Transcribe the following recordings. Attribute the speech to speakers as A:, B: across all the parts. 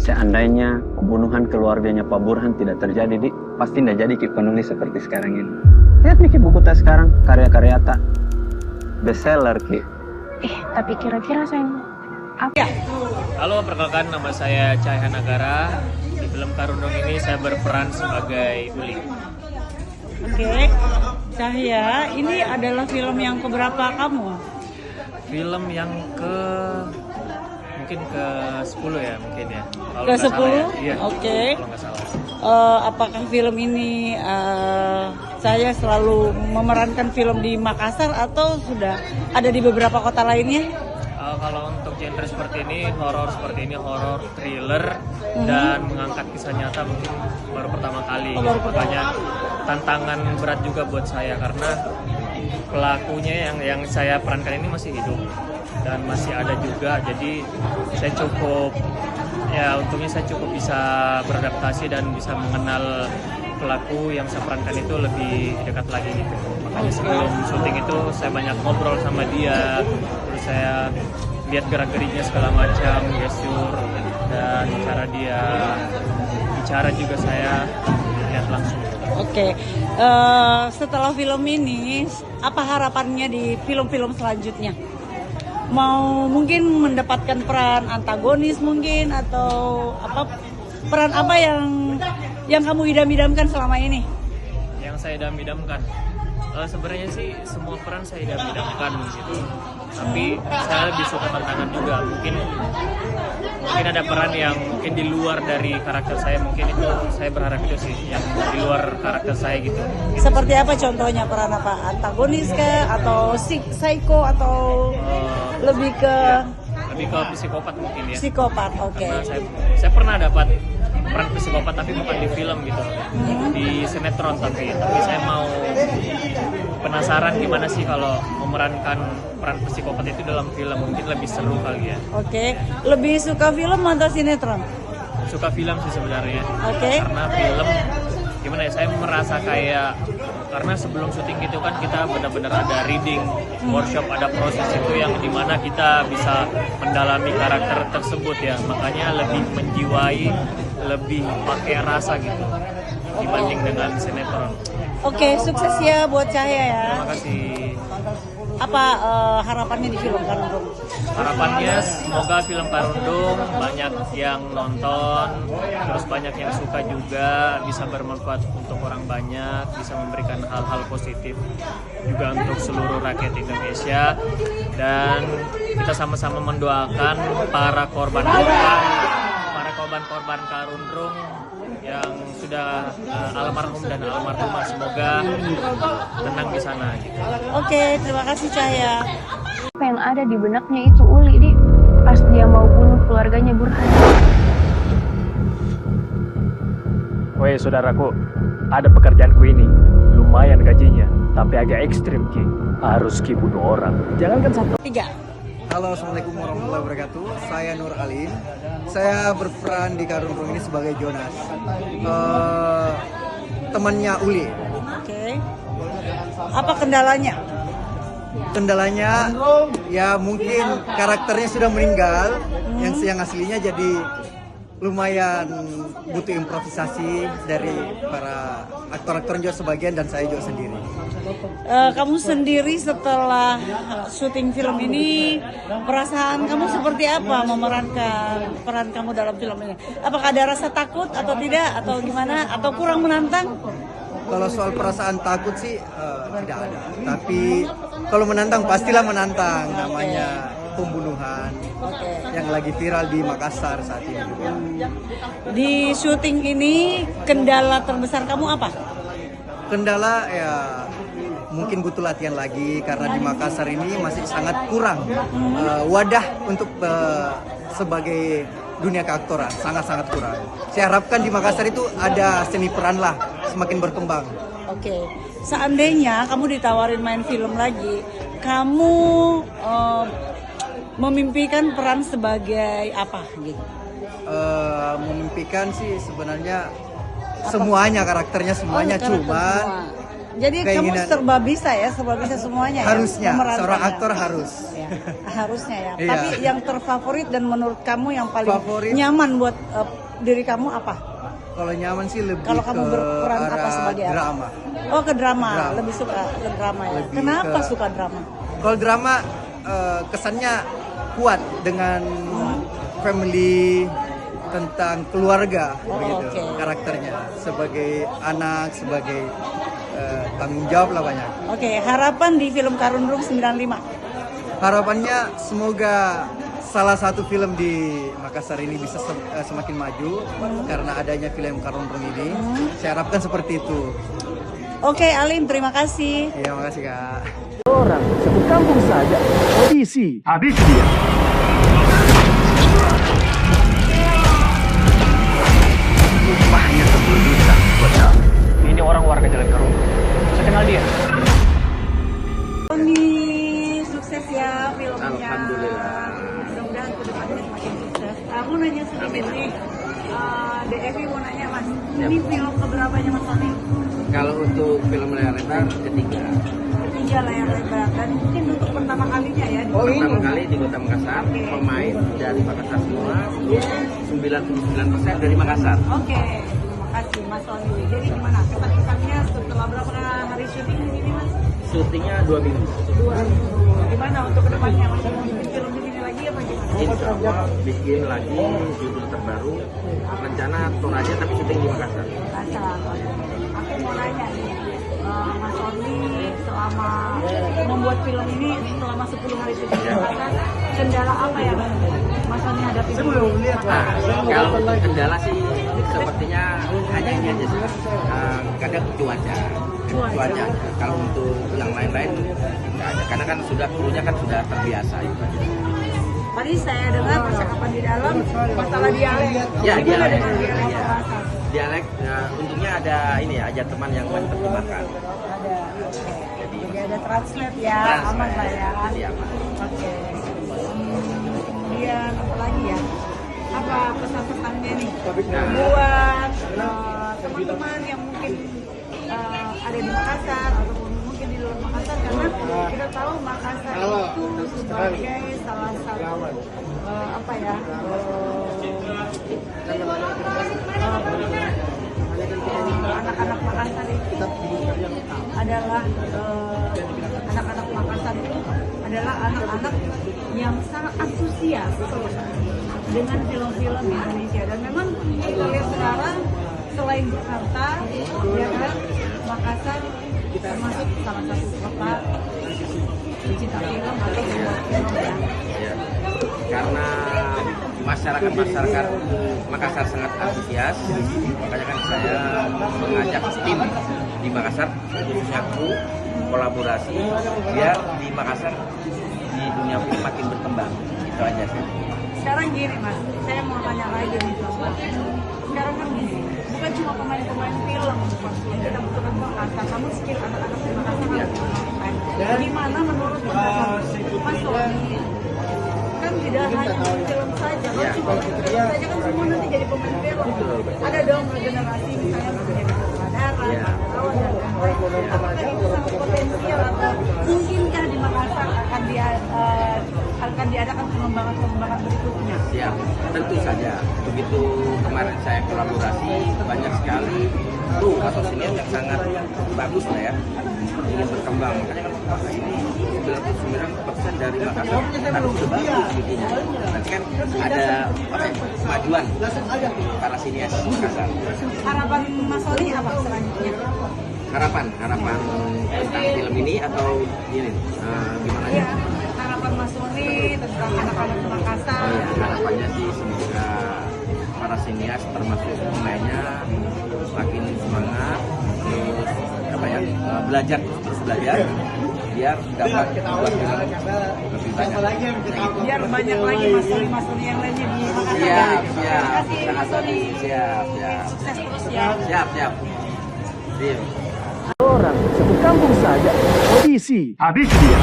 A: Seandainya pembunuhan keluarganya Pak Burhan tidak terjadi, Dik, pasti tidak jadi Ki penulis seperti sekarang ini. Lihat nih Ki buku tas sekarang, karya-karya tak bestseller Ki.
B: Tapi kira-kira sayang apa?
C: Halo, perkenalkan nama saya Cahaya Nagara. Di film Karundung ini saya berperan sebagai Uli.
D: Oke, Cahaya, ini adalah film yang keberapa kamu?
C: Film yang mungkin ke 10 ya mungkin ya. Kalau
D: Ke
C: nggak
D: 10?
C: salah ya. Iya.
D: Oke.
C: Kalau nggak salah.
D: Apakah film ini saya selalu memerankan film di Makassar atau sudah ada di beberapa kota lainnya?
C: Kalau untuk genre seperti ini, horor thriller dan mengangkat kisah nyata mungkin baru pertama kali.
D: Oh, baru pertama.
C: Makanya tantangan berat juga buat saya karena pelakunya yang saya perankan ini masih hidup dan masih ada juga. Jadi saya untungnya saya cukup bisa beradaptasi dan bisa mengenal pelaku yang saya perankan itu lebih dekat lagi gitu. Makanya sebelum syuting itu saya banyak ngobrol sama dia, terus saya lihat gerak-geriknya segala macam, gestur dan cara dia bicara juga saya lihat langsung.
D: Oke, setelah film ini, apa harapannya di film-film selanjutnya? Mau mungkin mendapatkan peran antagonis mungkin atau peran apa yang kamu idam-idamkan selama ini?
C: Yang saya idam-idamkan, sebenarnya sih semua peran saya idam-idamkan gitu. Tapi saya lebih suka tantangan juga. Mungkin ada peran yang mungkin di luar dari karakter saya, mungkin itu saya berharap itu sih yang di luar karakter saya gitu.
D: Seperti apa contohnya, peran apa? Antagonis kah atau psycho atau lebih ke
C: psikopat mungkin ya.
D: psikopat? Oke.
C: Karena saya pernah dapat peran psikopat tapi bukan di film gitu, di sinetron tapi saya mau penasaran gimana sih kalau memerankan peran psikopat itu dalam film, mungkin lebih seru kali ya.
D: Oke. Lebih suka film atau sinetron?
C: Suka film sih sebenarnya.
D: Oke.
C: Karena film gimana ya, saya merasa kayak karena sebelum syuting gitu kan kita benar-benar ada reading workshop, ada proses itu yang dimana kita bisa mendalami karakter tersebut ya, makanya lebih menjiwai, lebih pakai rasa gitu dibanding dengan sinetron.
D: Oke, sukses ya buat Cahaya ya.
C: Terima kasih.
D: Apa harapannya di film Karundung?
C: Harapannya semoga film Karundung banyak yang nonton, terus banyak yang suka juga, bisa bermanfaat untuk orang banyak, bisa memberikan hal-hal positif juga untuk seluruh rakyat Indonesia, dan kita sama-sama mendoakan para korban Karundung yang sudah almarhum dan almarhumah, semoga tenang di sana gitu.
D: Oke, terima kasih Cahaya.
B: Apa yang ada di benaknya itu Uli, Dik, pas dia mau bunuh keluarganya Burhan.
E: Woi saudaraku, ada pekerjaanku ini. Lumayan gajinya, tapi agak ekstrim Ki. Harus Ki bunuh orang. Jangankan satu.
D: 3.
F: Halo, assalamualaikum warahmatullahi wabarakatuh. Saya Nur Alim. Saya berperan di Karundung ini sebagai Jonas, temannya Uli.
D: Oke. Apa kendalanya?
F: Kendalanya ya mungkin karakternya sudah meninggal, yang aslinya jadi lumayan butuh improvisasi dari para aktor-aktor juga sebagian dan saya juga sendiri.
D: Kamu sendiri setelah syuting film ini, perasaan kamu seperti apa memerankan peran kamu dalam film ini? Apakah ada rasa takut atau tidak, atau gimana, atau kurang menantang?
F: Kalau soal perasaan takut sih tidak ada, tapi kalau menantang pastilah menantang, namanya pembunuhan yang lagi viral di Makassar saat ini juga.
D: Di syuting ini kendala terbesar kamu apa?
F: Kendala ya mungkin butuh latihan lagi karena di Makassar ini masih sangat kurang wadah untuk sebagai dunia keaktoran, sangat-sangat kurang. Saya harapkan di Makassar itu ada seni peran lah, semakin berkembang.
D: Oke, seandainya kamu ditawarin main film lagi, kamu memimpikan peran sebagai apa gitu?
F: Memimpikan sih sebenarnya semuanya, karakternya semuanya, cuman
D: Jadi kamu
F: keinginan.
D: serba bisa ya, serba bisa semuanya
F: Harusnya
D: ya. memerankan
F: seorang
D: ya?
F: aktor harus.
D: Ya, harusnya ya.
F: Iya.
D: Tapi yang terfavorit dan menurut kamu yang paling
F: Favorit.
D: nyaman buat diri kamu apa?
F: Kalau nyaman sih lebih
D: Kalau kamu
F: ke
D: berperan apa
F: arah
D: sebagai apa?
F: drama.
D: Oh, ke drama.
F: Drama.
D: Lebih suka ke drama ya.
F: Lebih
D: Kenapa
F: ke-
D: suka drama?
F: Kalau drama kesannya kuat dengan family, tentang keluarga
D: Oh,
F: begitu
D: oke.
F: karakternya sebagai anak, sebagai tanggung jawab lah banyak.
D: Oke, harapan di film Karundrung 95.
F: Harapannya semoga salah satu film di Makassar ini bisa semakin maju karena adanya film Karundrung ini. Saya harapkan seperti itu.
D: Oke, Alim, terima kasih.
F: Iya, makasih Kak.
E: Orang satu kampung saja. Audisi. Habis dia. Rupanya sebelum bisa. Benar. Ini orang warga Jalan Karung. Saya kenal dia.
D: Tony, sukses ya filmnya.
A: Alhamdulillah.
D: Mudah-mudahan kedepannya semakin sukses. Aku nanya sedikit nih, DFI mau nanya Mas, ini film keberapanya Mas Tony?
A: Kalau untuk film layar lebar ketiga.
D: Ketiga layar lebar dan mungkin untuk pertama kalinya ya.
A: Pertama kali di Kota Makassar, pemain dari Makassar semua, 99% dari Makassar.
D: Oke, terima kasih Mas Tony. Jadi gimana kesan-kesannya setelah berapa hari syuting di sini Mas?
A: Syutingnya 2 minggu.
D: 2 minggu. Gimana untuk kedepannya Mas? Mau bikin film di sini lagi apa gimana?
A: Insya Allah bikin lagi judul terbaru. Rencana Toraja tapi syuting di Makassar.
D: Makassar. Aku mau nanya nih, Mas Tony selama membuat film ini selama 10 hari syuting di Makassar, kendala apa yang Mas Tony hadapi?
A: Kalau kendala sih sepertinya hanya ini aja sih. Kadang cuaca. Kalau untuk yang lain-lain nggak ada. Karena kan sudah krunya kan sudah terbiasa.
D: Tadi saya dengar percakapan di dalam masalah dialek.
A: Ya,
D: Gimana
A: dialek.
D: dengan dialek
A: Ya.
D: Makassar?
A: Dialek, untungnya ada ini ya, ada teman yang menerjemahkan.
D: Ada, oke. Jadi ada translate ya,
A: Translate.
D: aman lah ya.
A: Jadi aman.
D: Oke. Kemudian apa lagi ya? Apa pesan-pesannya nih buat teman-teman yang mungkin ada di Makassar ataupun mungkin di luar Makassar karena kita tahu Makassar itu sebagai salah satu apa ya anak-anak Makassar itu adalah anak-anak Makassar itu adalah anak-anak yang sangat antusias dengan film-film Indonesia dan memang kita lihat sekarang selain Jakarta ya kan Makassar termasuk salah satu kota pecinta film atau pembuat film ya.
A: Ya. Karena masyarakat Makassar sangat antusias, makanya kan saya mengajak tim di Makassar khususnya kru kolaborasi biar di Makassar di dunia film makin berkembang. Itu aja sih.
D: Sekarang gini Mas, saya mau tanya lagi nih Mas. Sekarang kan gini, bukan cuma pemain-pemain film yang kita butuhkan di Makassar, namun skill anak-anak di Makassar harus dimainkan. Gimana menurut Mas Sony? Kan tidak hanya main film saja, kalau cuma main film saja kan semua nanti jadi pemain film. Ada dong regenerasi misalnya menjadi sutradara, perawat dan lain-lain. Apakah itu sangat potensial atau mungkinkah di Makassar akan diadakan pengembangan berikutnya?
A: Ya, tentu saja. Begitu kemarin saya kolaborasi, banyak sekali kru atau senior yang sangat bagus lah ya, ingin berkembang. Makanya kan Makassar ini 99% dari Makassar harus bagus bikinnya. Nanti kan ada kemajuan para sinias Makassar.
D: Harapan Mas Sony apa selanjutnya?
A: Harapan tentang film ini atau ini gimana ya?
D: Ya, harapan Mas Sony tentang anak-anak Makassar.
A: Oh ya, harapannya sih semoga para sinias termasuk pemainnya makin semangat, terus apa ya, terus belajar biar dapat membuat film lebih banyak.
D: Biar banyak lagi Mas Sony yang lainnya di Makassar.
A: Siap.
D: Terima kasih Mas Sony.
A: Siap.
D: Sukses terus ya.
A: Siap. Deal.
E: Orang satu kampung saja. Audisi. Habis dia.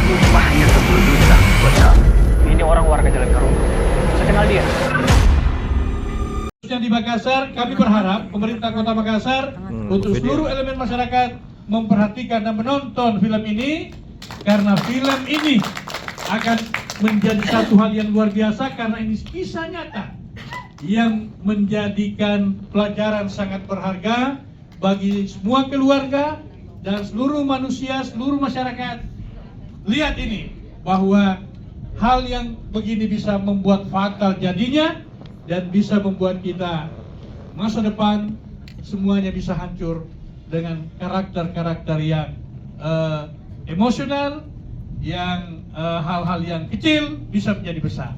E: Rupanya sebelum bisa. Benar. Ini orang warga Jalan Karung. Saya kenal dia.
G: Yang di Makassar, kami berharap pemerintah Kota Makassar untuk seluruh elemen masyarakat memperhatikan dan menonton film ini, karena film ini akan menjadi satu hal yang luar biasa, karena ini kisah nyata yang menjadikan pelajaran sangat berharga bagi semua keluarga dan seluruh manusia, seluruh masyarakat. Lihat ini, bahwa hal yang begini bisa membuat fatal jadinya, dan bisa membuat kita masa depan semuanya bisa hancur dengan karakter-karakter yang emosional, yang hal-hal yang kecil bisa menjadi besar.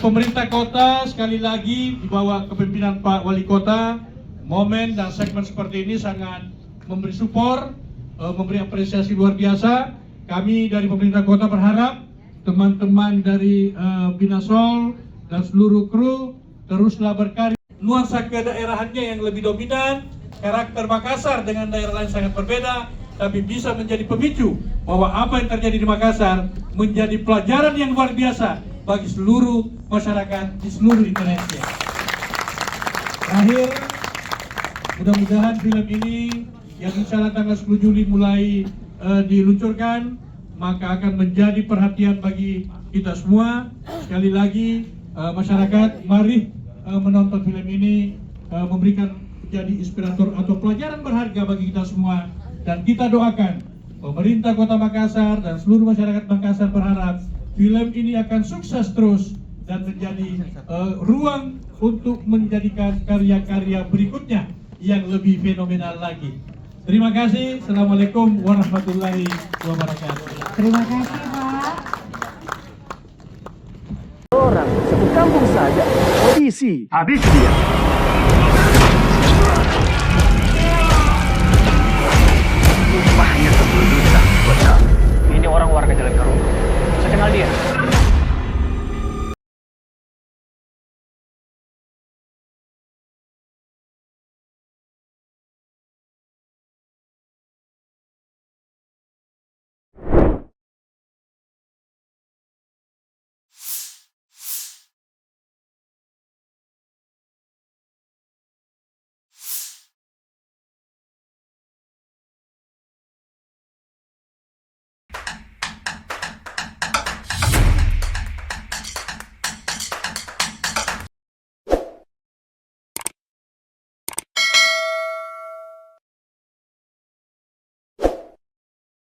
G: Pemerintah kota sekali lagi di bawah kepemimpinan Pak Wali Kota, momen dan segmen seperti ini sangat memberi support, memberi apresiasi luar biasa. Kami dari pemerintah kota berharap teman-teman dari Binasol dan seluruh kru teruslah berkarya. Nuansa kedaerahannya yang lebih dominan, karakter Makassar dengan daerah lain sangat berbeda, tapi bisa menjadi pemicu bahwa apa yang terjadi di Makassar menjadi pelajaran yang luar biasa bagi seluruh masyarakat di seluruh Indonesia. Terakhir, mudah-mudahan film ini yang insya Allah tanggal 10 Juli mulai diluncurkan, maka akan menjadi perhatian bagi kita semua. Sekali lagi, masyarakat, mari menonton film ini, memberikan jadi inspirator atau pelajaran berharga bagi kita semua. Dan kita doakan pemerintah Kota Makassar dan seluruh masyarakat Makassar berharap film ini akan sukses terus dan menjadi ruang untuk menjadikan karya-karya berikutnya yang lebih fenomenal lagi. Terima kasih. Assalamualaikum warahmatullahi wabarakatuh.
D: Terima kasih, Pak.
E: Orang satu kampung saja, audisi habis dia. Rumahnya sebelum betul. Ini orang warga Jalan Karung. Saya kenal dia.